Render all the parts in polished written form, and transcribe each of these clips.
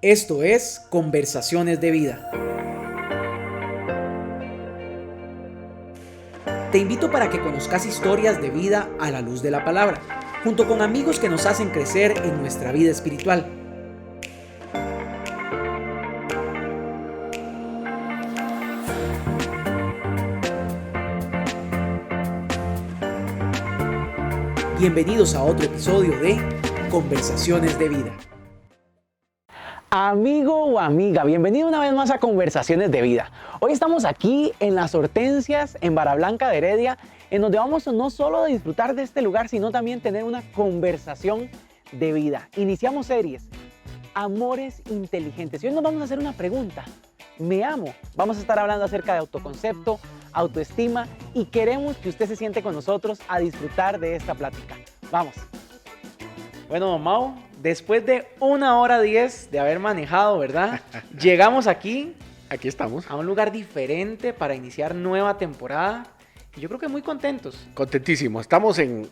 Esto es Conversaciones de Vida. Te invito para que conozcas historias de vida a la luz de la palabra, junto con amigos que nos hacen crecer en nuestra vida espiritual. Bienvenidos a otro episodio de Conversaciones de Vida. Amigo o amiga, bienvenido una vez más a Conversaciones de Vida. Hoy estamos aquí en Las Hortensias, en Barablanca de Heredia, en donde vamos no solo a disfrutar de este lugar, sino también tener una conversación de vida. Iniciamos series, Amores Inteligentes. Y hoy nos vamos a hacer una pregunta. ¿Me amo? Vamos a estar hablando acerca de autoconcepto, autoestima y queremos que usted se siente con nosotros a disfrutar de esta plática. Vamos. Bueno, Mau, después de 1 hora 10 de haber manejado, ¿verdad? Llegamos aquí Aquí estamos. a un lugar diferente para iniciar nueva temporada. Y yo creo que muy contentos. Contentísimos. Estamos en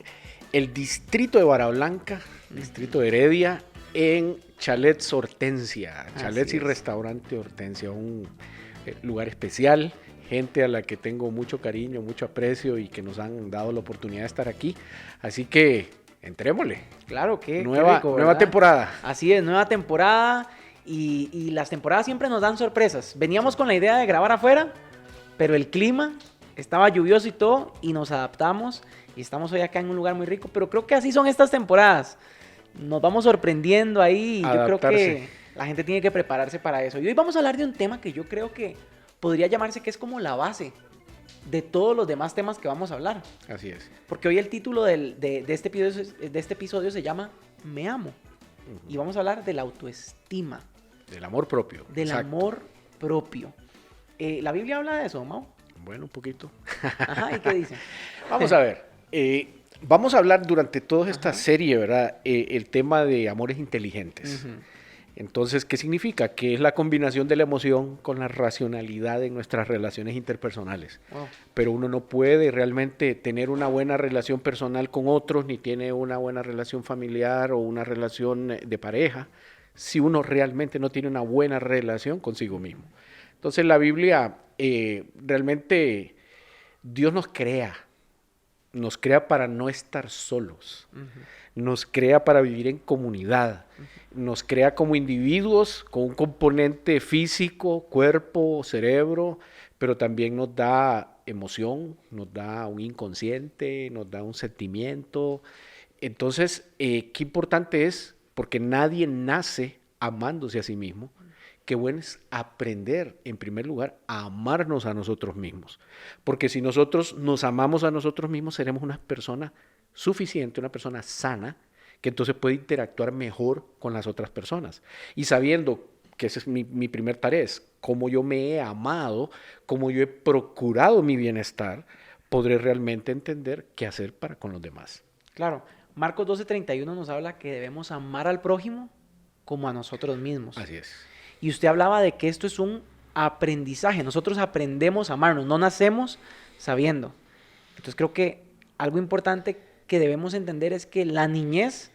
el distrito de Barablanca, distrito de Heredia, en Chalets Hortensia. Chalets y Restaurante Hortensia, un lugar especial. Gente a la que tengo mucho cariño, mucho aprecio y que nos han dado la oportunidad de estar aquí. Así que entrémosle. Claro que Nueva temporada. Así es, nueva temporada. Y las temporadas siempre nos dan sorpresas. Veníamos con la idea de grabar afuera, pero el clima estaba lluvioso y todo, y nos adaptamos. Y estamos hoy acá en un lugar muy rico, pero creo que así son estas temporadas. Nos vamos sorprendiendo ahí y yo creo que la gente tiene que prepararse para eso. Y hoy vamos a hablar de un tema que yo creo que podría llamarse que es como la base de todos los demás temas que vamos a hablar. Así es. Porque hoy el título de este episodio se llama Me amo. Y vamos a hablar de la autoestima. Del amor propio. Del amor propio. ¿La Biblia habla de eso, Mau? Bueno, un poquito. Ajá, ¿y qué dice? Vamos a ver. Vamos a hablar durante toda esta serie, ¿verdad? El tema de amores inteligentes. Uh-huh. Entonces, ¿qué significa? Que es la combinación de la emoción con la racionalidad en nuestras relaciones interpersonales. Wow. Pero uno no puede realmente tener una buena relación personal con otros, ni tiene una buena relación familiar o una relación de pareja, si uno realmente no tiene una buena relación consigo mismo. Entonces, la Biblia, realmente, Dios nos crea para no estar solos. Uh-huh. Nos crea para vivir en comunidad, nos crea como individuos con un componente físico, cuerpo, cerebro, pero también nos da emoción, nos da un inconsciente, nos da un sentimiento. Entonces, qué importante es, porque nadie nace amándose a sí mismo, qué bueno es aprender, en primer lugar, a amarnos a nosotros mismos. Porque si nosotros nos amamos a nosotros mismos, seremos una persona suficiente, una persona sana, que entonces puede interactuar mejor con las otras personas. Y sabiendo que esa es mi primer tarea, es cómo yo me he amado, cómo yo he procurado mi bienestar, podré realmente entender qué hacer para con los demás. Claro, Marcos 12:31 nos habla que debemos amar al prójimo como a nosotros mismos. Así es. Y usted hablaba de que esto es un aprendizaje. Nosotros aprendemos a amarnos, no nacemos sabiendo. Entonces creo que algo importante que debemos entender es que la niñez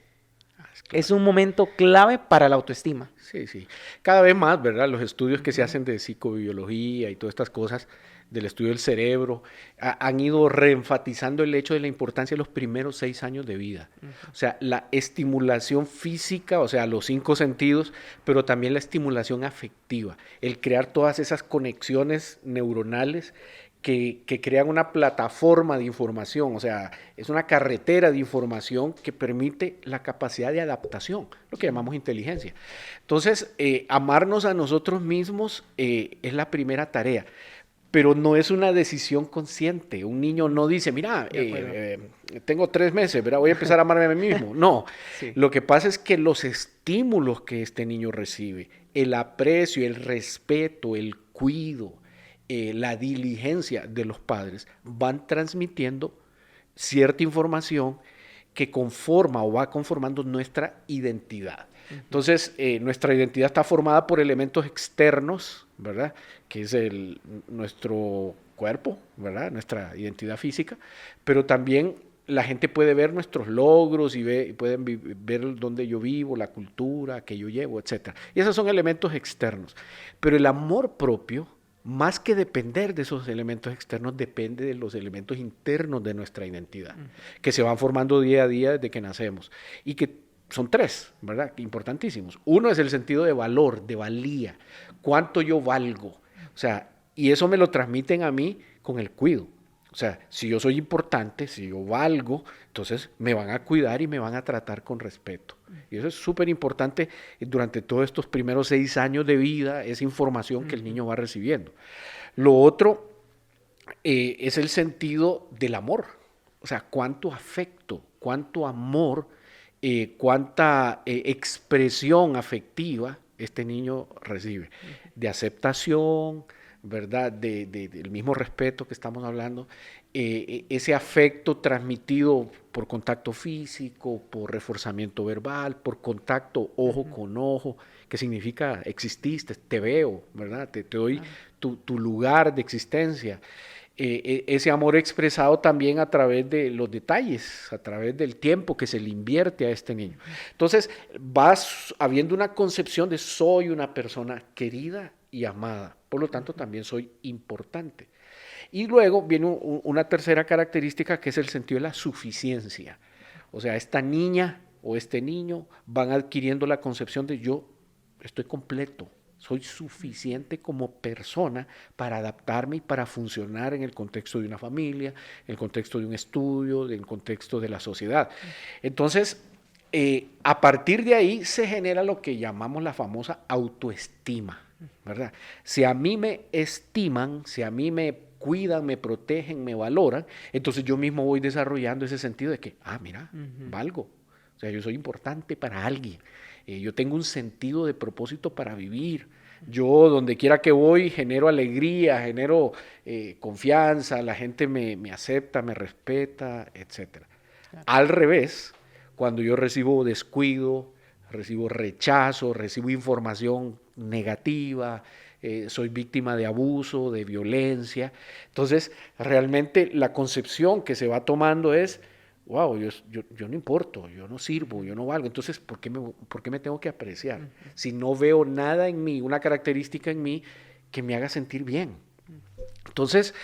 es un momento clave para la autoestima. Sí, sí. Cada vez más, ¿verdad? Los estudios que se hacen de psicobiología y todas estas cosas, del estudio del cerebro, han ido reenfatizando el hecho de la importancia de los primeros 6 años de vida. O sea, la estimulación física, o sea, los 5 sentidos, pero también la estimulación afectiva, el crear todas esas conexiones neuronales que crean una plataforma de información, o sea, es una carretera de información que permite la capacidad de adaptación, lo que llamamos inteligencia. Entonces, amarnos a nosotros mismos es la primera tarea, pero no es una decisión consciente. Un niño no dice, mira, tengo 3 meses, ¿verdad? Voy a empezar a amarme a mí mismo. No, sí. Lo que pasa es que los estímulos que este niño recibe, el aprecio, el respeto, el cuidado, la diligencia de los padres van transmitiendo cierta información que conforma o va conformando nuestra identidad. Entonces, nuestra identidad está formada por elementos externos, ¿verdad? Que es nuestro cuerpo, ¿verdad? Nuestra identidad física, pero también la gente puede ver nuestros logros y pueden ver dónde yo vivo, la cultura que yo llevo, etc. Y esos son elementos externos. Pero el amor propio, más que depender de esos elementos externos, depende de los elementos internos de nuestra identidad, que se van formando día a día desde que nacemos. Y que son tres, ¿verdad? Importantísimos. Uno es el sentido de valor, de valía. ¿Cuánto yo valgo? O sea, y eso me lo transmiten a mí con el cuido. O sea, si yo soy importante, si yo valgo, entonces me van a cuidar y me van a tratar con respeto. Y eso es súper importante durante todos estos primeros 6 años de vida, esa información que el niño va recibiendo. Lo otro es el sentido del amor. O sea, cuánto afecto, cuánto amor, cuánta expresión afectiva este niño recibe. De aceptación, ¿verdad? Del mismo respeto que estamos hablando, ese afecto transmitido por contacto físico, por reforzamiento verbal, por contacto ojo con ojo, que significa exististe, te veo, ¿verdad? Te doy tu lugar de existencia. Ese amor expresado también a través de los detalles, a través del tiempo que se le invierte a este niño. Entonces, vas habiendo una concepción de soy una persona querida y amada, por lo tanto también soy importante. Y luego viene una tercera característica que es el sentido de la suficiencia. O sea, esta niña o este niño van adquiriendo la concepción de yo estoy completo, soy suficiente como persona para adaptarme y para funcionar en el contexto de una familia, en el contexto de un estudio, en el contexto de la sociedad. Entonces, a partir de ahí se genera lo que llamamos la famosa autoestima, ¿verdad? Si a mí me estiman, si a mí me cuidan, me protegen, me valoran, entonces yo mismo voy desarrollando ese sentido de que, mira, valgo. O sea, yo soy importante para alguien. Yo tengo un sentido de propósito para vivir. Yo, donde quiera que voy, genero alegría, genero confianza, la gente me acepta, me respeta, etc. Claro. Al revés, cuando yo recibo descuido, recibo rechazo, recibo información negativa, soy víctima de abuso, de violencia. Entonces, realmente la concepción que se va tomando es, wow, yo no importo, yo no sirvo, yo no valgo. Entonces, ¿por qué me tengo que apreciar? Si no veo nada en mí, una característica en mí que me haga sentir bien. Entonces,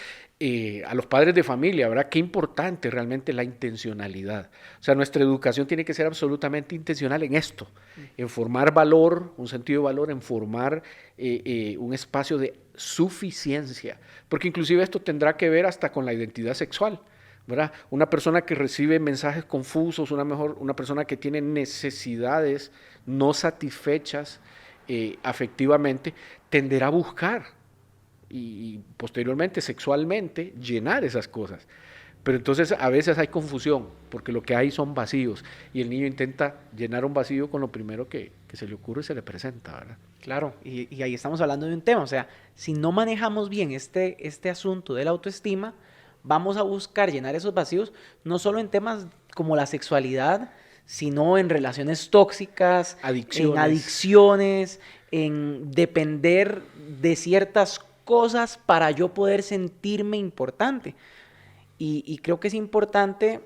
a los padres de familia, ¿verdad? Qué importante realmente la intencionalidad. O sea, nuestra educación tiene que ser absolutamente intencional en esto, en formar valor, un sentido de valor, en formar un espacio de suficiencia, porque inclusive esto tendrá que ver hasta con la identidad sexual, ¿verdad? Una persona que recibe mensajes confusos, una persona que tiene necesidades no satisfechas afectivamente, tenderá a buscar y posteriormente sexualmente llenar esas cosas. Pero entonces a veces hay confusión, porque lo que hay son vacíos, y el niño intenta llenar un vacío con lo primero que se le ocurre y se le presenta, ¿verdad? Claro, y ahí estamos hablando de un tema, o sea, si no manejamos bien este asunto de la autoestima, vamos a buscar llenar esos vacíos, no solo en temas como la sexualidad, sino en relaciones tóxicas, en adicciones, en depender de ciertas cosas para yo poder sentirme importante. Y creo que es importante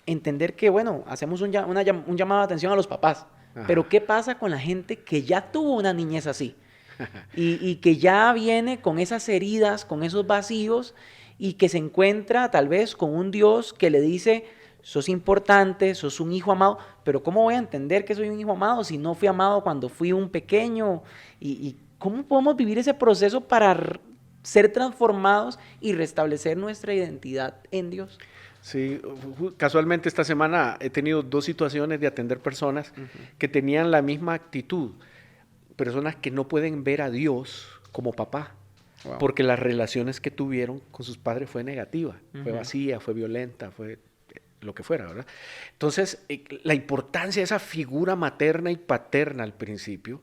entender que, bueno, hacemos un llamado de atención a los papás, pero ¿qué pasa con la gente que ya tuvo una niñez así? y que ya viene con esas heridas, con esos vacíos, y que se encuentra tal vez con un Dios que le dice, sos importante, sos un hijo amado, pero ¿cómo voy a entender que soy un hijo amado si no fui amado cuando fui un pequeño? Y ¿cómo podemos vivir ese proceso para ser transformados y restablecer nuestra identidad en Dios? Sí, casualmente esta semana he tenido 2 situaciones de atender personas que tenían la misma actitud, personas que no pueden ver a Dios como papá, porque las relaciones que tuvieron con sus padres fue negativa, fue vacía, fue violenta, fue lo que fuera, ¿verdad? Entonces, la importancia de esa figura materna y paterna al principio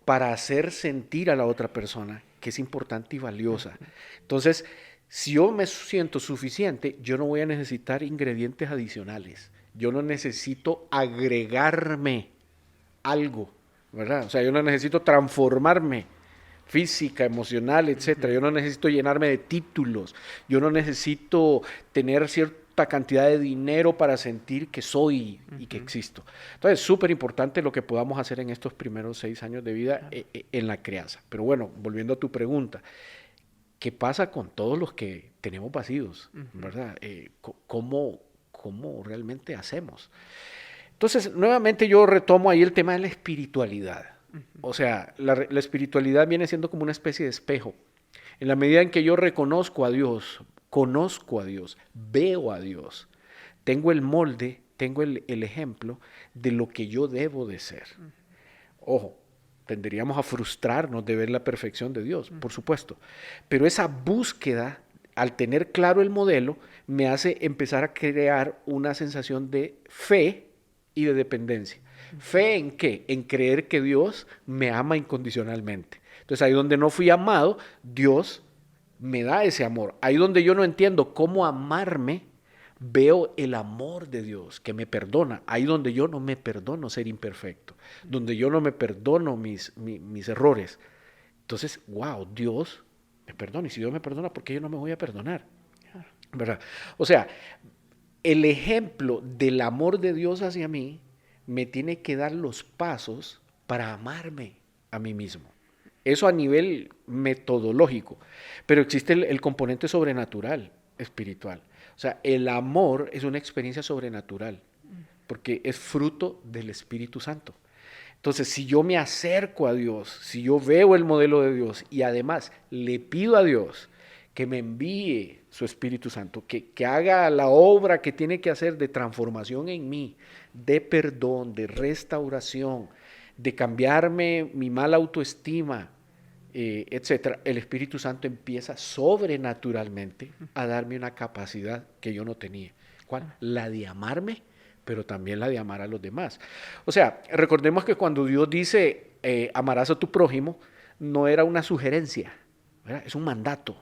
para hacer sentir a la otra persona que es importante y valiosa. Entonces, si yo me siento suficiente, yo no voy a necesitar ingredientes adicionales. Yo no necesito agregarme algo, ¿verdad? O sea, yo no necesito transformarme física, emocional, etcétera. Yo no necesito llenarme de títulos. Yo no necesito tener cierto cierta cantidad de dinero para sentir que soy y que existo. Entonces, súper importante lo que podamos hacer en estos primeros 6 años de vida en la crianza. Pero bueno, volviendo a tu pregunta, ¿qué pasa con todos los que tenemos vacíos? ¿Verdad? ¿Cómo realmente hacemos? Entonces, nuevamente yo retomo ahí el tema de la espiritualidad. O sea, la espiritualidad viene siendo como una especie de espejo. En la medida en que yo reconozco a Dios, conozco a Dios, veo a Dios, tengo el molde, tengo el ejemplo de lo que yo debo de ser. Ojo, tenderíamos a frustrarnos de ver la perfección de Dios, por supuesto. Pero esa búsqueda, al tener claro el modelo, me hace empezar a crear una sensación de fe y de dependencia. ¿Fe en qué? En creer que Dios me ama incondicionalmente. Entonces ahí donde no fui amado, Dios me da ese amor. Ahí donde yo no entiendo cómo amarme, veo el amor de Dios que me perdona. Ahí donde yo no me perdono ser imperfecto, donde yo no me perdono mis errores. Entonces, wow, Dios me perdona. Y si Dios me perdona, ¿por qué yo no me voy a perdonar? ¿Verdad? O sea, el ejemplo del amor de Dios hacia mí me tiene que dar los pasos para amarme a mí mismo. Eso a nivel metodológico. Pero existe el componente sobrenatural, espiritual. O sea, el amor es una experiencia sobrenatural, porque es fruto del Espíritu Santo. Entonces, si yo me acerco a Dios, si yo veo el modelo de Dios y además le pido a Dios que me envíe su Espíritu Santo, que haga la obra que tiene que hacer de transformación en mí, de perdón, de restauración, de cambiarme mi mala autoestima, etcétera, el Espíritu Santo empieza sobrenaturalmente a darme una capacidad que yo no tenía. ¿Cuál? La de amarme, pero también la de amar a los demás. O sea, recordemos que cuando Dios dice amarás a tu prójimo, no era una sugerencia, ¿verdad? Es un mandato.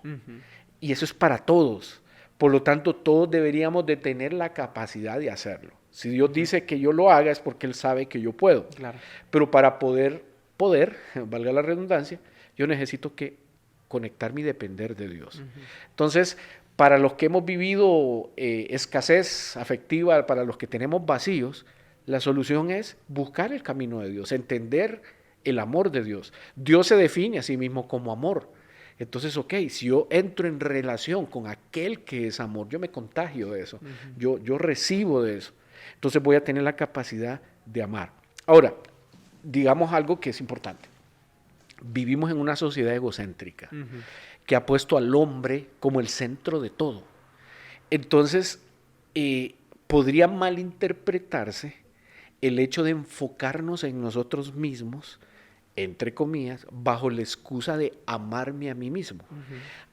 Y eso es para todos. Por lo tanto, todos deberíamos de tener la capacidad de hacerlo. Si Dios dice que yo lo haga es porque Él sabe que yo puedo. Claro. Pero para poder, valga la redundancia, yo necesito que conectarme y depender de Dios. Entonces, para los que hemos vivido escasez afectiva, para los que tenemos vacíos, la solución es buscar el camino de Dios, entender el amor de Dios. Dios se define a sí mismo como amor. Entonces, ok, si yo entro en relación con aquel que es amor, yo me contagio de eso, yo recibo de eso. Entonces voy a tener la capacidad de amar. Ahora, digamos algo que es importante. Vivimos en una sociedad egocéntrica que ha puesto al hombre como el centro de todo. Entonces, podría malinterpretarse el hecho de enfocarnos en nosotros mismos, entre comillas, bajo la excusa de amarme a mí mismo.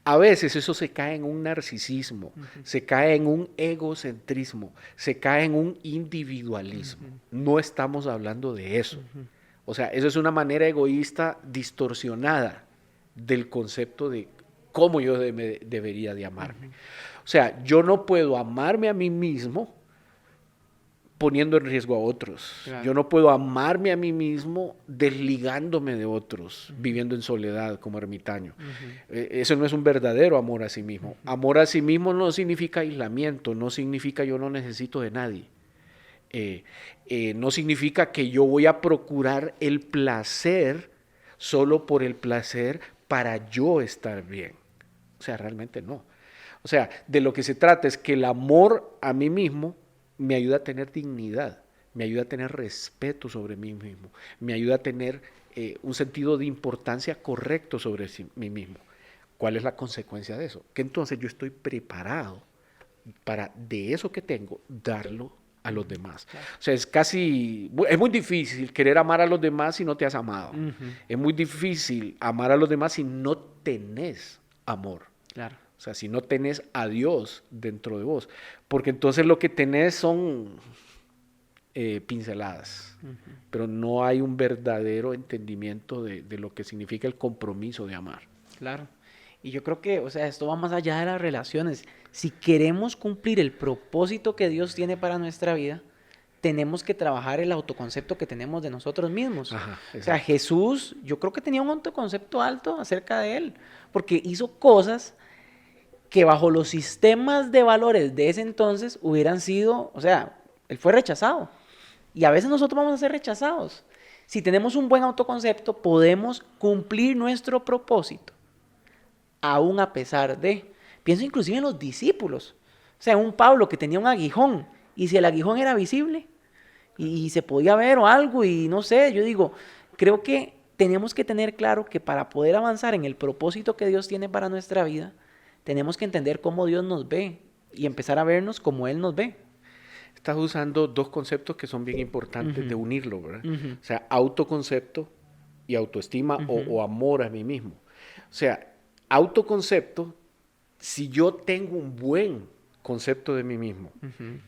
A veces eso se cae en un narcisismo, se cae en un egocentrismo, se cae en un individualismo. No estamos hablando de eso. O sea, eso es una manera egoísta distorsionada del concepto de cómo yo debería de amarme. O sea, yo no puedo amarme a mí mismo poniendo en riesgo a otros. Claro. Yo no puedo amarme a mí mismo desligándome de otros, viviendo en soledad como ermitaño. Eso no es un verdadero amor a sí mismo. Amor a sí mismo no significa aislamiento, no significa yo no necesito de nadie. No significa que yo voy a procurar el placer solo por el placer para yo estar bien. O sea, realmente no. O sea, de lo que se trata es que el amor a mí mismo me ayuda a tener dignidad, me ayuda a tener respeto sobre mí mismo, me ayuda a tener un sentido de importancia correcto sobre mí mismo. ¿Cuál es la consecuencia de eso? Que entonces yo estoy preparado para de eso que tengo darlo a los demás. Claro. O sea, es muy difícil querer amar a los demás si no te has amado. Es muy difícil amar a los demás si no tenés amor. Claro. O sea, si no tenés a Dios dentro de vos. Porque entonces lo que tenés son pinceladas. Pero no hay un verdadero entendimiento de lo que significa el compromiso de amar. Claro. Y yo creo que, o sea, esto va más allá de las relaciones. Si queremos cumplir el propósito que Dios tiene para nuestra vida, tenemos que trabajar el autoconcepto que tenemos de nosotros mismos. Ajá, o sea, Jesús, yo creo que tenía un autoconcepto alto acerca de Él, porque hizo cosas que bajo los sistemas de valores de ese entonces hubieran sido, o sea, él fue rechazado. Y a veces nosotros vamos a ser rechazados. Si tenemos un buen autoconcepto, podemos cumplir nuestro propósito, aún a pesar de... Pienso inclusive en los discípulos. O sea, un Pablo que tenía un aguijón, y si el aguijón era visible, y se podía ver o algo, y no sé, yo digo, creo que tenemos que tener claro que para poder avanzar en el propósito que Dios tiene para nuestra vida, tenemos que entender cómo Dios nos ve, y empezar a vernos como Él nos ve. Estás usando dos conceptos que son bien importantes de unirlo, ¿verdad? O sea, autoconcepto y autoestima o amor a mí mismo. O sea, autoconcepto, si yo tengo un buen concepto de mí mismo,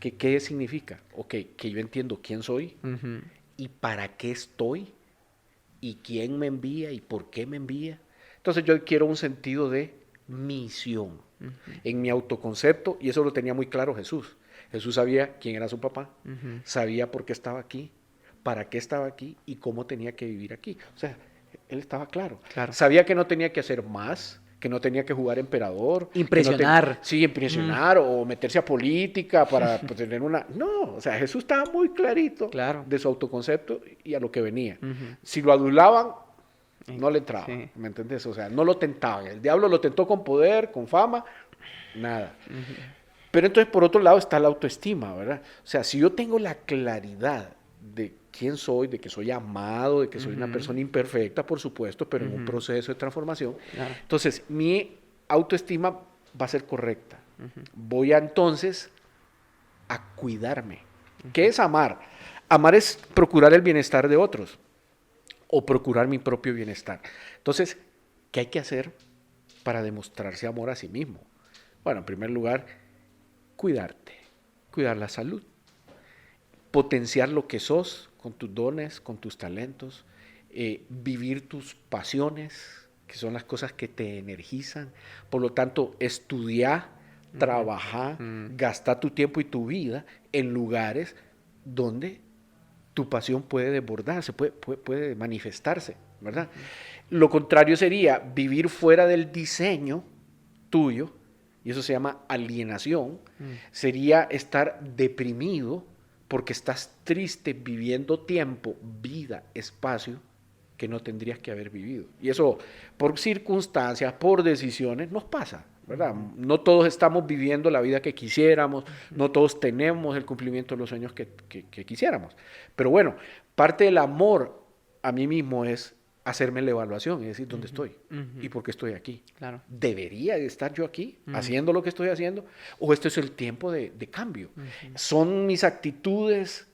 ¿qué significa? Ok, que yo entiendo quién soy y para qué estoy y quién me envía y por qué me envía. Entonces yo quiero un sentido de misión en mi autoconcepto, y eso lo tenía muy claro Jesús. Jesús sabía quién era su papá, sabía por qué estaba aquí, para qué estaba aquí y cómo tenía que vivir aquí. O sea, él estaba claro. Sabía que no tenía que hacer más, que no tenía que jugar emperador. Impresionar. Sí, impresionar o meterse a política para pues, tener una... No, o sea, Jesús estaba muy clarito de su autoconcepto y a lo que venía. Si lo adulaban, no le entraba, ¿me entendés? O sea, no lo tentaban. El diablo lo tentó con poder, con fama, nada. Pero entonces, por otro lado, está la autoestima, ¿verdad? O sea, si yo tengo la claridad de quién soy, de que soy amado, de que soy una persona imperfecta, por supuesto, pero en un proceso de transformación, entonces mi autoestima va a ser correcta. Voy a entonces a cuidarme. ¿Qué es amar? Amar es procurar el bienestar de otros o procurar mi propio bienestar. Entonces, ¿qué hay que hacer para demostrarse amor a sí mismo? Bueno, en primer lugar, cuidarte, cuidar la salud, potenciar lo que sos con tus dones, con tus talentos, vivir tus pasiones, que son las cosas que te energizan. Por lo tanto, estudiar, trabajar, gastar tu tiempo y tu vida en lugares donde tu pasión puede desbordarse, puede manifestarse, ¿verdad? Lo contrario sería vivir fuera del diseño tuyo, y eso se llama alienación, sería estar deprimido porque estás triste viviendo tiempo, vida, espacio que no tendrías que haber vivido. Y eso por circunstancias, por decisiones, nos pasa, ¿verdad? No todos estamos viviendo la vida que quisiéramos, no todos tenemos el cumplimiento de los sueños que quisiéramos. Pero bueno, parte del amor a mí mismo es hacerme la evaluación, es decir, ¿dónde estoy? ¿Y por qué estoy aquí? Claro. ¿Debería de estar yo aquí haciendo lo que estoy haciendo? ¿O este es el tiempo de cambio? ¿Son mis actitudes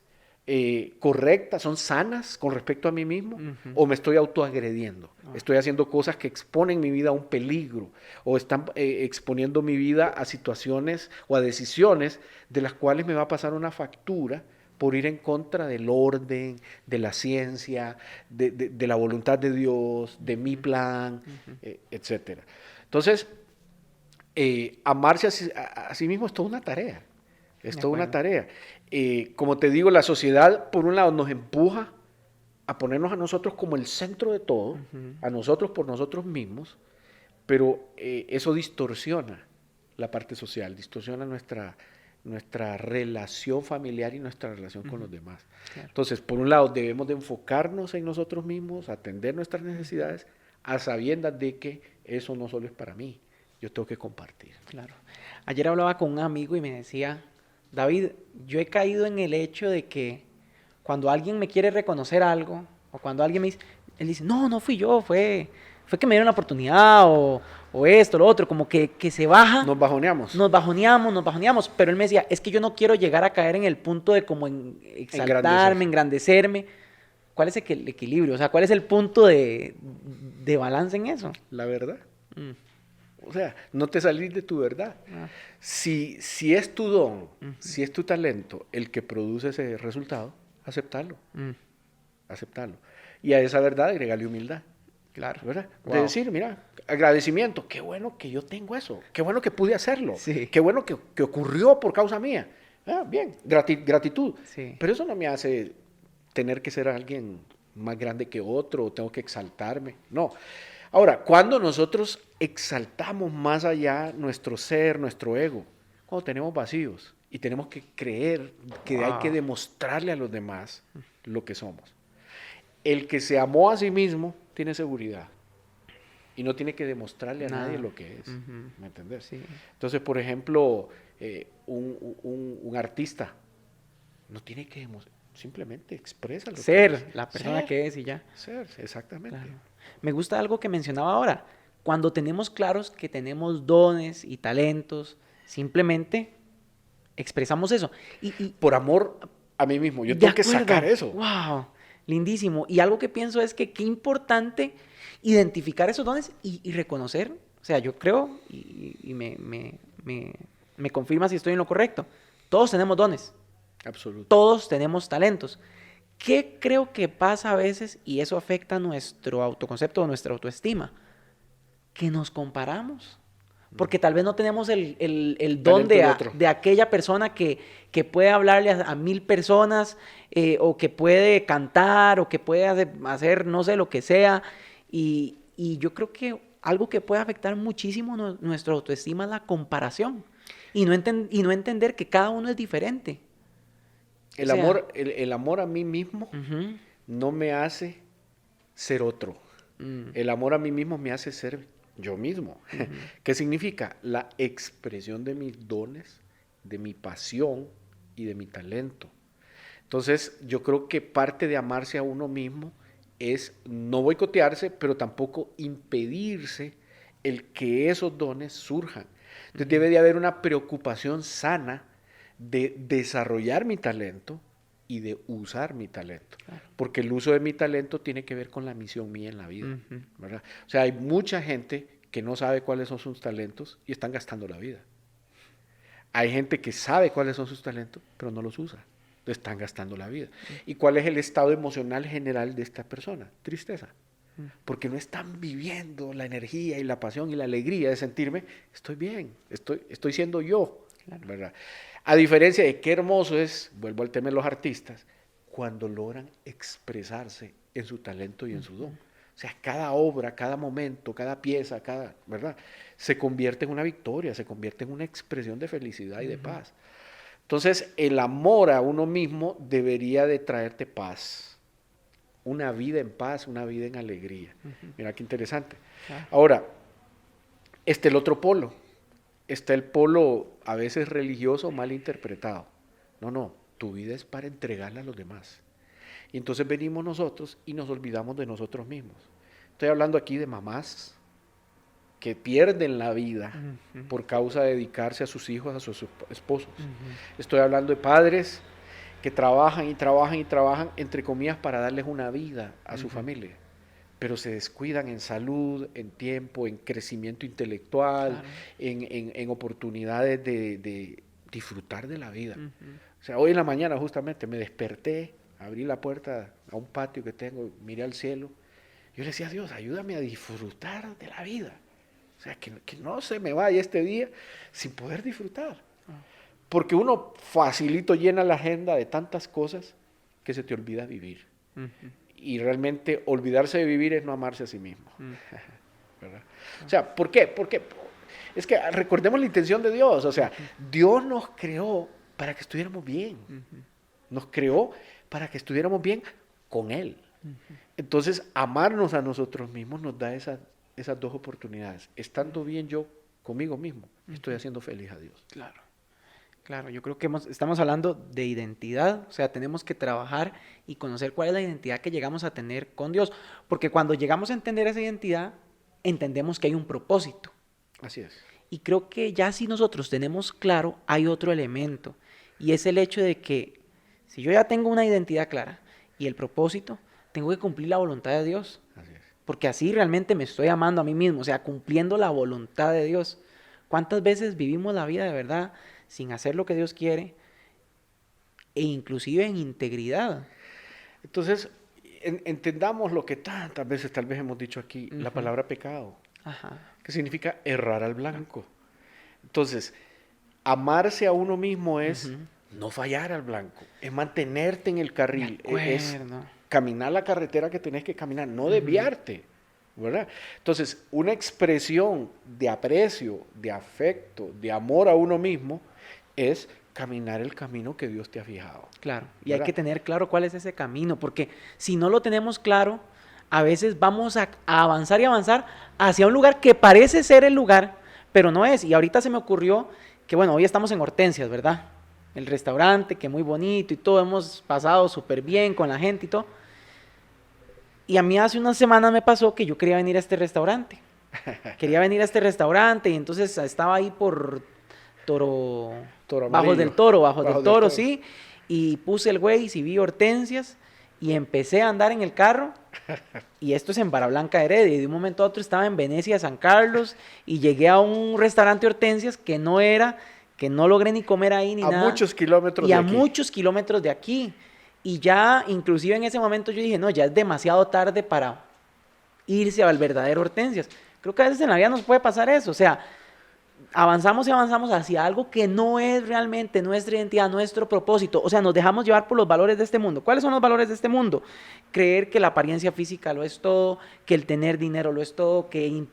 correctas, son sanas con respecto a mí mismo? ¿O me estoy autoagrediendo? ¿Estoy haciendo cosas que exponen mi vida a un peligro? ¿O están exponiendo mi vida a situaciones o a decisiones de las cuales me va a pasar una factura por ir en contra del orden, de la ciencia, de la voluntad de Dios, de mi plan, etcétera? Entonces, amarse a sí mismo es toda una tarea. Es toda una tarea. Como te digo, la sociedad, por un lado, nos empuja a ponernos a nosotros como el centro de todo, a nosotros por nosotros mismos, pero eso distorsiona la parte social, distorsiona nuestra relación familiar y nuestra relación con los demás. Claro. Entonces, por un lado, debemos de enfocarnos en nosotros mismos, atender nuestras necesidades, a sabiendas de que eso no solo es para mí, yo tengo que compartir. Claro. Ayer hablaba con un amigo y me decía, David, yo he caído en el hecho de que cuando alguien me quiere reconocer algo, o cuando alguien me dice, él dice, no fui yo, fue que me dieron la oportunidad, o esto, lo otro, como que se baja. Nos bajoneamos, pero él me decía, es que yo no quiero llegar a caer en el punto de como exaltarme, engrandecerme. ¿Cuál es el equilibrio? O sea, ¿cuál es el punto de balance en eso? La verdad. O sea, no te salís de tu verdad. Si es tu don, si es tu talento el que produce ese resultado, aceptarlo. Aceptarlo. Y a esa verdad agregarle humildad. Claro. ¿Verdad? Wow. De decir, mira, agradecimiento, qué bueno que yo tengo eso, qué bueno que pude hacerlo, qué bueno que ocurrió por causa mía. Bien, gratitud. Sí. Pero eso no me hace tener que ser alguien más grande que otro, o tengo que exaltarme. No. Ahora, cuando nosotros exaltamos más allá nuestro ser, nuestro ego, cuando tenemos vacíos y tenemos que creer que hay que Wow. demostrarle a los demás lo que somos. El que se amó a sí mismo tiene seguridad y no tiene que demostrarle a nadie Nada. lo que es. Ujú. ¿Me entendés? Sí. Entonces, por ejemplo, un artista no tiene que demostrar, simplemente expresa lo que es. Ser la persona Ser, que es y ya. ser, exactamente. Claro. Me gusta algo que mencionaba ahora. Cuando tenemos claros que tenemos dones y talentos, simplemente expresamos eso. Y Por amor a mí mismo, yo de tengo que acuerdo. sacar eso. Wow, lindísimo. Y algo que pienso es que qué importante identificar esos dones y reconocer. O sea, yo creo y me confirma si estoy en lo correcto. Todos tenemos dones, Absoluto. todos tenemos talentos. ¿Qué creo que pasa a veces y eso afecta nuestro autoconcepto o nuestra autoestima? Que nos comparamos. Porque tal vez no tenemos el don Talento de otro. de aquella persona que puede hablarle a 1000 personas o que puede cantar o que puede hacer no sé lo que sea. Y yo creo que algo que puede afectar muchísimo nuestra autoestima es la comparación y no entender que cada uno es diferente. El O sea, amor, el amor a mí mismo ujú, no me hace ser otro. El amor a mí mismo me hace ser yo mismo. ¿Qué significa? La expresión de mis dones, de mi pasión y de mi talento. Entonces, yo creo que parte de amarse a uno mismo es no boicotearse, pero tampoco impedirse el que esos dones surjan. Entonces, debe de haber una preocupación sana de desarrollar mi talento y de usar mi talento. Claro. Porque el uso de mi talento tiene que ver con la misión mía en la vida, ujú. ¿verdad? O sea, hay mucha gente que no sabe cuáles son sus talentos y están gastando la vida. Hay gente que sabe cuáles son sus talentos, pero no los usa. Están gastando la vida. ¿Y cuál es el estado emocional general de esta persona? Tristeza. Porque no están viviendo la energía y la pasión y la alegría de sentirme, estoy bien, estoy siendo yo, Claro. ¿verdad? A diferencia de qué hermoso es, vuelvo al tema de los artistas, cuando logran expresarse en su talento y en su don. O sea, cada obra, cada momento, cada pieza, ¿verdad? Se convierte en una victoria, se convierte en una expresión de felicidad y de paz. Entonces, el amor a uno mismo debería de traerte paz. Una vida en paz, una vida en alegría. Mira qué interesante. Claro. Ahora, está el otro polo. Está el polo a veces religioso mal interpretado. No, tu vida es para entregarla a los demás. Y entonces venimos nosotros y nos olvidamos de nosotros mismos. Estoy hablando aquí de mamás que pierden la vida por causa de dedicarse a sus hijos, a sus esposos. Estoy hablando de padres que trabajan y trabajan y trabajan, entre comillas, para darles una vida a su familia, pero se descuidan en salud, en tiempo, en crecimiento intelectual, Claro. en oportunidades de disfrutar de la vida. O sea, hoy en la mañana justamente me desperté, abrí la puerta a un patio que tengo, miré al cielo, yo le decía a Dios, ayúdame a disfrutar de la vida. O sea, que no se me vaya este día sin poder disfrutar. Porque uno facilito llena la agenda de tantas cosas que se te olvida vivir. Y realmente olvidarse de vivir es no amarse a sí mismo. ¿Verdad? O sea, ¿por qué? Porque es que recordemos la intención de Dios. O sea, Dios nos creó para que estuviéramos bien. Nos creó para que estuviéramos bien con Él. Entonces, amarnos a nosotros mismos nos da esas dos oportunidades. Estando bien yo conmigo mismo, estoy haciendo feliz a Dios. Claro. Claro, yo creo que estamos hablando de identidad, o sea, tenemos que trabajar y conocer cuál es la identidad que llegamos a tener con Dios, porque cuando llegamos a entender esa identidad, entendemos que hay un propósito. Así es. Y creo que ya si nosotros tenemos claro, hay otro elemento, y es el hecho de que si yo ya tengo una identidad clara y el propósito, tengo que cumplir la voluntad de Dios, Así es. porque así realmente me estoy amando a mí mismo, o sea, cumpliendo la voluntad de Dios. ¿Cuántas veces vivimos la vida de verdad sin hacer lo que Dios quiere e inclusive en integridad? Entonces, entendamos lo que tantas veces tal vez hemos dicho aquí, la palabra pecado, Ajá. que significa errar al blanco. Entonces, amarse a uno mismo es no fallar al blanco, es mantenerte en el carril, es Acuerdo. caminar la carretera que tenés que caminar, no desviarte. ¿verdad? Entonces, una expresión de aprecio, de afecto, de amor a uno mismo es caminar el camino que Dios te ha fijado. Claro, y hay ¿Verdad? que tener claro cuál es ese camino, porque si no lo tenemos claro, a veces vamos a avanzar y avanzar hacia un lugar que parece ser el lugar, pero no es. Y ahorita se me ocurrió que, bueno, hoy estamos en Hortensias, ¿verdad? El restaurante, que muy bonito y todo, hemos pasado súper bien con la gente y todo. Y a mí hace unas semanas me pasó que yo quería venir a este restaurante. Quería venir a este restaurante y entonces estaba ahí por Toro... Toro Bajos Amarillo. del Toro, Bajos Bajos del del Toro, Toro. sí. Y puse el Waze y vi Hortensias y empecé a andar en el carro. Y esto es en Barablanca de Heredia. Y de un momento a otro estaba en Venecia, San Carlos. Y llegué a un restaurante Hortensias que no era, que no logré ni comer ahí ni A nada. muchos kilómetros Y de a aquí. muchos kilómetros de aquí. Y ya, inclusive en ese momento yo dije, no, ya es demasiado tarde para irse al verdadero Hortensias. Creo que a veces en la vida nos puede pasar eso. O sea, avanzamos y avanzamos hacia algo que no es realmente nuestra identidad, nuestro propósito. O sea, nos dejamos llevar por los valores de este mundo. ¿Cuáles son los valores de este mundo? Creer que la apariencia física lo es todo, que el tener dinero lo es todo, que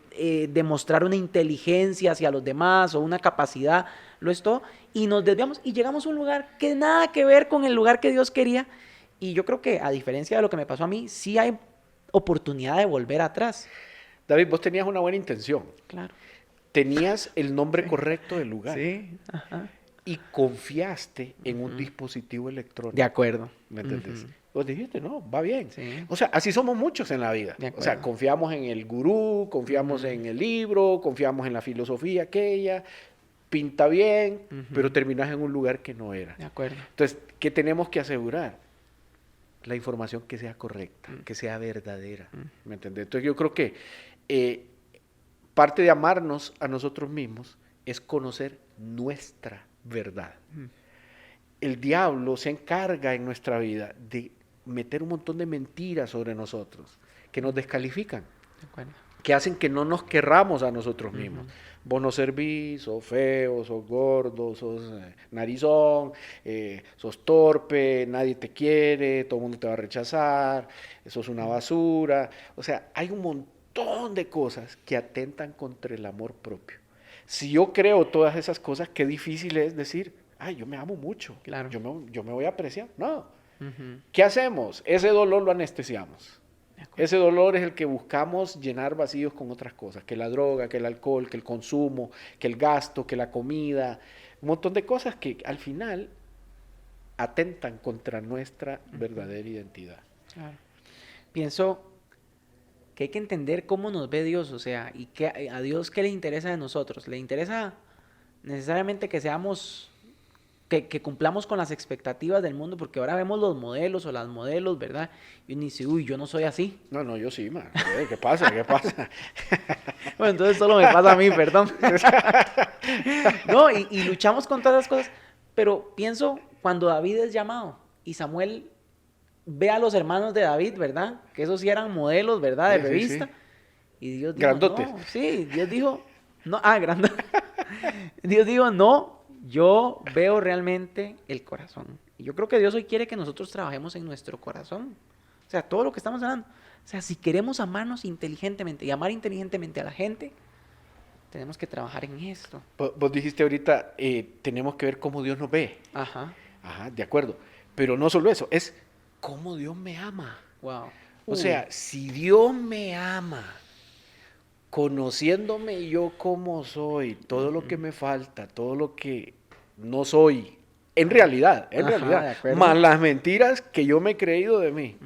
demostrar una inteligencia hacia los demás o una capacidad lo es todo. Y nos desviamos y llegamos a un lugar que nada que ver con el lugar que Dios quería. Y yo creo que, a diferencia de lo que me pasó a mí, sí hay oportunidad de volver atrás. David, vos tenías una buena intención. Claro. Tenías el nombre correcto del lugar. Sí, ajá. Y confiaste en un dispositivo electrónico. De acuerdo. ¿Me entendés? Ujú. Vos dijiste, no, va bien. Sí. O sea, así somos muchos en la vida. De O sea, acuerdo. confiamos en el gurú, confiamos en el libro, confiamos en la filosofía aquella, pinta bien, pero terminas en un lugar que no era. De acuerdo. Entonces, ¿qué tenemos que asegurar? La información que sea correcta, que sea verdadera. ¿Me entendés? Entonces, yo creo que parte de amarnos a nosotros mismos es conocer nuestra verdad. El diablo se encarga en nuestra vida de meter un montón de mentiras sobre nosotros que nos descalifican, De acuerdo. que hacen que no nos querramos a nosotros mismos. Vos no servís, sos feo, sos gordo, sos narizón, sos torpe, nadie te quiere, todo el mundo te va a rechazar, sos una basura. O sea, hay un montón de cosas que atentan contra el amor propio. Si yo creo todas esas cosas, qué difícil es decir, ay, yo me amo mucho, Claro. yo me voy a apreciar. No. Ujú. ¿Qué hacemos? Ese dolor lo anestesiamos. De acuerdo. Ese dolor es el que buscamos llenar vacíos con otras cosas, que la droga, que el alcohol, que el consumo, que el gasto, que la comida, un montón de cosas que al final atentan contra nuestra verdadera identidad. Claro. Pienso que hay que entender cómo nos ve Dios, o sea, y que a Dios qué le interesa de nosotros. Le interesa necesariamente que seamos, que cumplamos con las expectativas del mundo, porque ahora vemos los modelos o las modelos, ¿verdad? Y uno dice, uy, yo no soy así. No, yo sí, man. ¿Qué pasa? ¿Qué pasa? Bueno, entonces solo me pasa a mí, perdón. No, y luchamos con todas las cosas, pero pienso cuando David es llamado y Samuel ve a los hermanos de David, ¿verdad? Que esos sí eran modelos, ¿verdad? De Sí, sí, revista. sí. Y Dios dijo, Grandotes. no, sí, Dios dijo, no, grandotes. Dios dijo, no, yo veo realmente el corazón. Y yo creo que Dios hoy quiere que nosotros trabajemos en nuestro corazón. O sea, todo lo que estamos hablando. O sea, si queremos amarnos inteligentemente y amar inteligentemente a la gente, tenemos que trabajar en esto. Vos dijiste ahorita, tenemos que ver cómo Dios nos ve. Ajá. Ajá, de acuerdo. Pero no solo eso, es cómo Dios me ama. Wow. O sea, si Dios me ama, conociéndome yo como soy, todo lo que me falta, todo lo que no soy, en realidad, Ajá, de realidad, acuerdo. más las mentiras que yo me he creído de mí,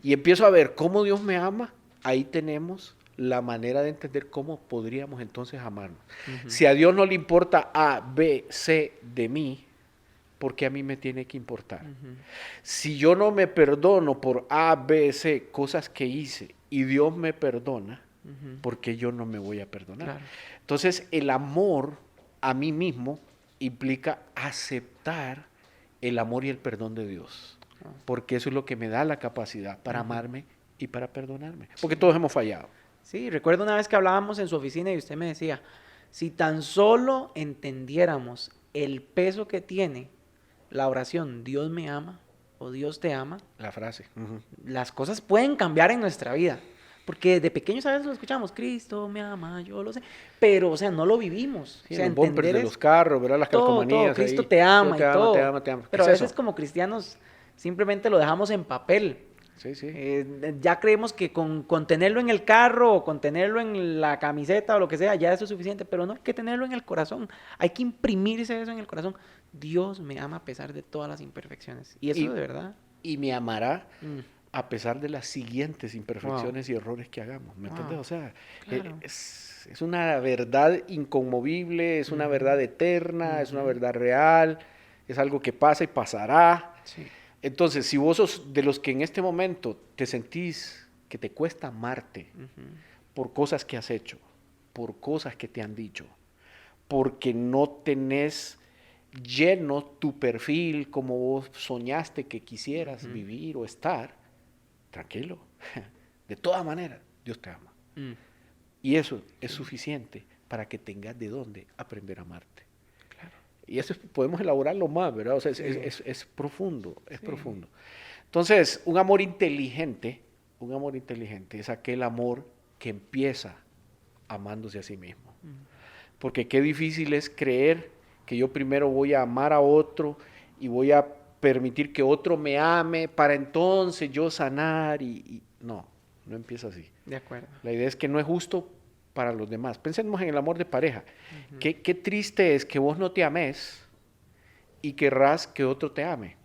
y empiezo a ver cómo Dios me ama, ahí tenemos la manera de entender cómo podríamos entonces amarnos. Si a Dios no le importa A, B, C de mí, ¿por qué a mí me tiene que importar? Si yo no me perdono por A, B, C, cosas que hice, y Dios me perdona, ¿por qué yo no me voy a perdonar? Claro. Entonces, el amor a mí mismo implica aceptar el amor y el perdón de Dios, porque eso es lo que me da la capacidad para amarme y para perdonarme, porque todos hemos fallado. Sí, recuerdo una vez que hablábamos en su oficina y usted me decía, si tan solo entendiéramos el peso que tiene la oración, Dios me ama o Dios te ama, La frase. las cosas pueden cambiar en nuestra vida. Porque de pequeños a veces lo escuchamos, Cristo me ama, yo lo sé, pero, o sea, no lo vivimos. Sí, O sea, los bumpers entender de es los carros, ¿verdad? Las todo, calcomanías Cristo ahí. te ama Yo y te amo, todo. te amo, te amo. ¿Qué Pero es a veces eso? como cristianos simplemente lo dejamos en papel. Sí, sí. Ya creemos que con tenerlo en el carro o con tenerlo en la camiseta o lo que sea, ya eso es suficiente, pero no hay que tenerlo en el corazón. Hay que imprimirse eso en el corazón. Dios me ama a pesar de todas las imperfecciones. Y eso Y, de verdad. y me amará Mm, a pesar de las siguientes imperfecciones y errores que hagamos. ¿Me entiendes? wow, O sea, claro. es una verdad inconmovible, es una Ujú, verdad eterna, es una ujú, verdad real, es algo que pasa y pasará. sí. Entonces, si vos sos de los que en este momento te sentís que te cuesta amarte Ujú, por cosas que has hecho, por cosas que te han dicho, porque no tenés lleno tu perfil como vos soñaste que quisieras ujú, vivir o estar, tranquilo. De todas maneras, Dios te ama. mm, Y eso es sí, suficiente para que tengas de dónde aprender a amarte. claro. Y eso podemos elaborarlo más, ¿verdad? O sea, Sí, es profundo, es sí. profundo. Entonces, un amor inteligente es aquel amor que empieza amándose a sí mismo. Mm, Porque qué difícil es creer que yo primero voy a amar a otro y voy a permitir que otro me ame para entonces yo sanar no, no empieza así. de acuerdo. La idea es que no es justo para los demás. Pensemos en el amor de pareja. Ujú, Qué triste es que vos no te ames y querrás que otro te ame.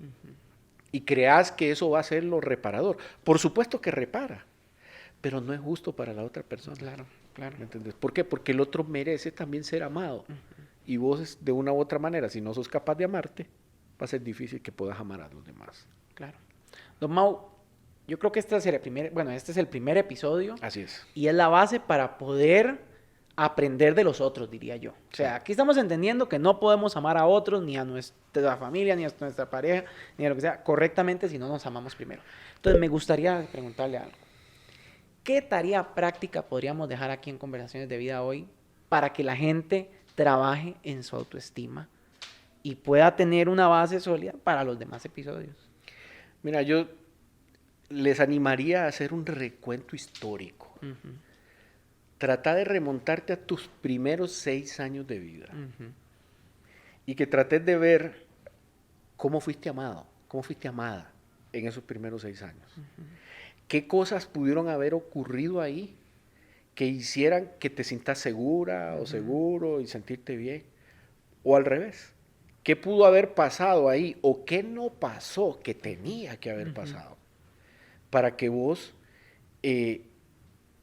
ujú, Y creas que eso va a ser lo reparador. Por supuesto que repara, pero no es justo para la otra persona. claro, claro. ¿Me entiendes? ¿Por qué? Porque el otro merece también ser amado. Ujú, Y vos, de una u otra manera, si no sos capaz de amarte, va a ser difícil que puedas amar a los demás. claro. Don Mau, yo creo que este es el primer episodio Así es. y es la base para poder aprender de los otros, diría yo. O sea, Sí. aquí estamos entendiendo que no podemos amar a otros, ni a nuestra familia, ni a nuestra pareja, ni a lo que sea, correctamente si no nos amamos primero. Entonces, me gustaría preguntarle algo. ¿Qué tarea práctica podríamos dejar aquí en Conversaciones de Vida hoy para que la gente trabaje en su autoestima y pueda tener una base sólida para los demás episodios? Mira, yo les animaría a hacer un recuento histórico. Ujú, Trata de remontarte a tus primeros 6 años de vida ujú, y que trates de ver cómo fuiste amado, cómo fuiste amada en esos primeros 6 años. ¿Qué cosas pudieron haber ocurrido ahí que hicieran que te sientas segura o seguro y sentirte bien? O al revés, ¿qué pudo haber pasado ahí o qué no pasó que tenía que haber pasado para que vos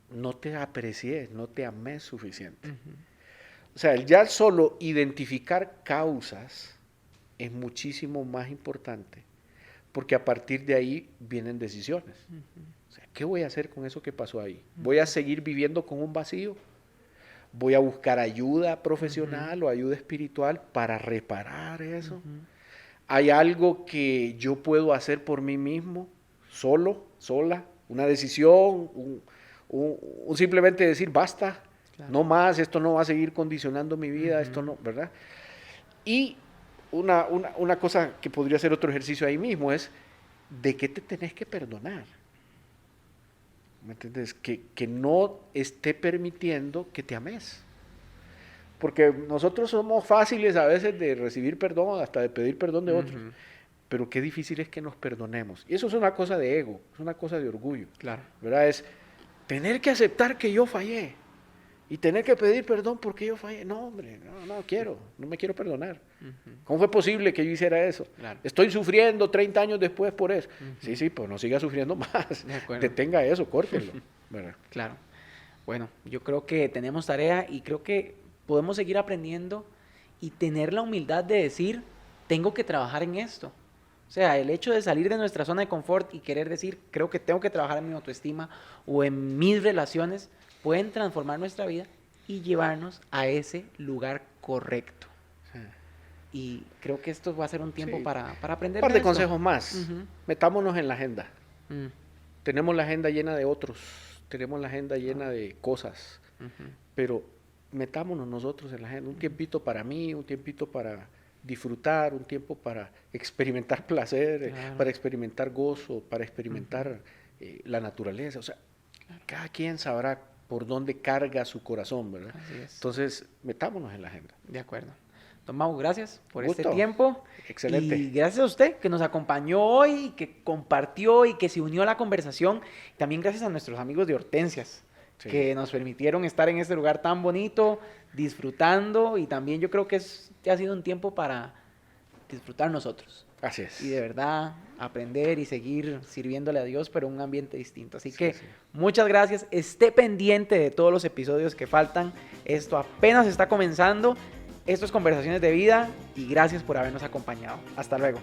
no te aprecies, no te ames suficiente? ujú, O sea, el ya solo identificar causas es muchísimo más importante porque a partir de ahí vienen decisiones. O sea, ¿qué voy a hacer con eso que pasó ahí? ¿Voy a seguir viviendo con un vacío? ¿Voy a buscar ayuda profesional o ayuda espiritual para reparar eso? ujú. ¿Hay algo que yo puedo hacer por mí mismo, solo, sola? ¿Una decisión? Un simplemente decir, basta, Claro. no más, esto no va a seguir condicionando mi vida, esto no, ¿verdad? Y una cosa que podría ser otro ejercicio ahí mismo es, ¿de qué te tenés que perdonar? ¿Me entiendes? Que no esté permitiendo que te ames. Porque nosotros somos fáciles a veces de recibir perdón, hasta de pedir perdón de otros. Ujú, Pero qué difícil es que nos perdonemos. Y eso es una cosa de ego, es una cosa de orgullo. claro. ¿Verdad? Es tener que aceptar que yo fallé. Y tener que pedir perdón porque yo fallé. No, hombre, no quiero, no me quiero perdonar. Ujú, ¿Cómo fue posible que yo hiciera eso? claro. Estoy sufriendo 30 años después por eso. Ujú. Sí, pues no siga sufriendo más. De acuerdo. Detenga eso, córtelo. ¿Verdad? Claro. Bueno, yo creo que tenemos tarea y creo que podemos seguir aprendiendo y tener la humildad de decir, tengo que trabajar en esto. O sea, el hecho de salir de nuestra zona de confort y querer decir, creo que tengo que trabajar en mi autoestima o en mis relaciones, pueden transformar nuestra vida y llevarnos a ese lugar correcto. Sí. Y creo que esto va a ser un tiempo Sí. para Un aprender par de esto. consejos más. Ujú. Metámonos en la agenda. Mm, Tenemos la agenda llena de otros, tenemos la agenda llena de cosas, ujú. pero metámonos nosotros en la agenda. Un tiempito para mí, un tiempito para disfrutar, un tiempo para experimentar placer, Claro. para experimentar gozo, para experimentar la naturaleza. O sea, Cada quien sabrá por dónde carga su corazón, ¿verdad? Así es. Entonces, metámonos en la agenda. De acuerdo. Don Mau, gracias por este Gusto. tiempo. Excelente. Y gracias a usted que nos acompañó hoy, que compartió y que se unió a la conversación. También gracias a nuestros amigos de Hortensias, Sí. que nos permitieron estar en este lugar tan bonito, disfrutando. Y también yo creo que ha sido un tiempo para disfrutar nosotros. Así es. Y de verdad aprender y seguir sirviéndole a Dios, pero en un ambiente distinto. Así Sí, que sí. muchas gracias. Esté pendiente de todos los episodios que faltan. Esto apenas está comenzando. Esto es Conversaciones de Vida y gracias por habernos acompañado. Hasta luego.